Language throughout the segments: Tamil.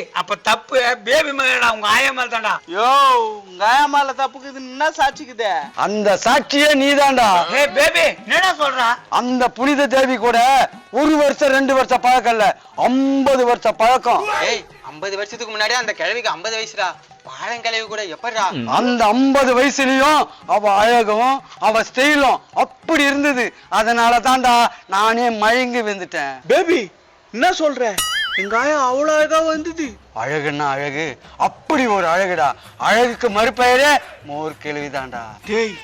டேய் அப்ப தப்பு பேபி மேலடா, உங்க ஆயா மேல தான்டா. யோ உங்க ஆயா மேல தப்புக்குது என்ன சாட்சிக்குதே? அந்த சாட்சியே நீதான்டா. ஏய் பேபி என்னடா சொல்றா? அந்த புனித தேவி கூட 1 வருஷம் 2 வருஷம் பழக்கம் இல்ல, 50 வருஷம் பழக்கம். ஏய் 50 வருஷத்துக்கு முன்னாடி அந்த கிழவிக்கு 50 வயசுடா. பாழங்கிழவி கூட எப்படா? அந்த 50 வயசுலயும் அவ அழகும் அவ ஸ்டைலும் அப்படி இருந்தது. அதனால தான்டா நானே மயங்கி வந்துட்டேன். பேபி என்ன சொல்ற? எங்க ஆயா அவ்வளவு அழகா வந்தது. அழகுன்னா அழகு, அப்படி ஒரு அழகுடா. அழகுக்கு மறுபெயரே மோர் கேள்விதான்டா. டேய்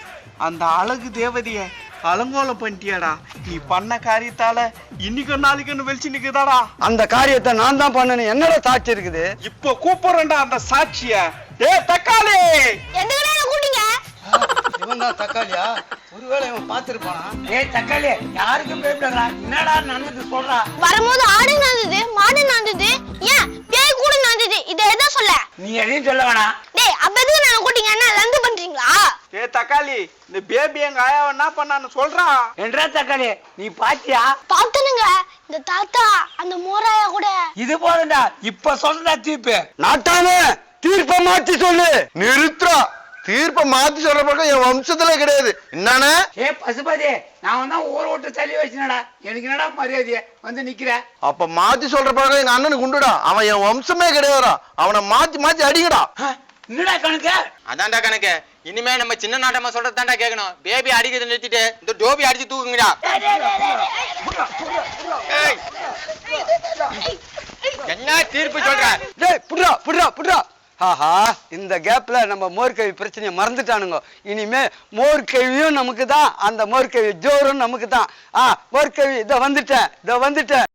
அந்த அழகு தேவதைய அலங்கோலம் பண்ணிட்டியாடா. நீ பண்ண காரியத்தால இன்னைக்கு நாளைக்கு வெளிச்சு நிக்குதாடா. அந்த காரியத்தை நான் தான் பண்ணணும். என்னடா சாட்சி இருக்குது? இப்ப கூப்பிடுறேன்டா அந்த சாட்சிய. ஏய் தக்காளி, இவன் தான் தக்காளியா? ஒருவேளை இவன் பாத்துருப்பானா? ஏய் தக்காளி யாருக்கும் பயப்படாதடா. என்னடா நடந்து சொல்றா? வரும்போது ஆடு நடந்தது, மாடு நடந்தது, ஏன் பேய் கூட நடந்தது. இத எதை சொல்ல? நீ எதையும் சொல்ல வேணாம். டேய் அப்ப எதுக்கு நான் கூட்டிங்க? என்ன லந்து பண்றீங்களா? ஏய் தக்காளி, இந்த பேபி எங்க ஆயாவை என்ன பண்ணான்னு சொல்றா. என்றா தக்காளி நீ பாத்தியா? பாத்தனுங்க இந்த தாத்தா அந்த மோராயா கூட. இது போதும்டா, இப்ப சொல்றா தீர்ப்பு. நாட்டாமே தீர்ப்பை மாத்தி சொல்லு. நிறுத்துறா. தீர்ப்பை மாத்தி சொல்ற பக்கம் என் வம்சத்துல கிடையாது. என்னன்னு? ஏ பசுபதி, நான் தான் ஊரை விட்டு தள்ளி வச்சுனடா. எனக்கு என்னடா மரியாதைய வந்து நிக்கிற? அப்ப மாத்தி சொல்ற பக்கம் எங்க அண்ணனுக்கு உண்டுடா. அவன் என் வம்சமே கிடையாதுடா. அவனை மாத்தி மாத்தி அடிக்கடா. என்னடா கணக்கு? அதான்டா கணக்கு. இனிமே நம்ம சின்ன நாட்டமா சொல்றது தான்டா கேட்கணும். பேபி அடிக்கிறத நிறுத்திட்டு இந்த டோபி அடிச்சு தூக்குங்கடா. என்ன தீர்ப்பு சொல்ற? டேய் புடுறா புடுறா புடுறா. ஆஹா, இந்த கேப்ல நம்ம மோர்கவி பிரச்சனையை மறந்துட்டானுங்க. இனிமே மோர்கவியும் நமக்கு தான், அந்த மோர்கவி ஜோரும் நமக்கு தான். மோர்கவி இதோ வந்துட்டேன்.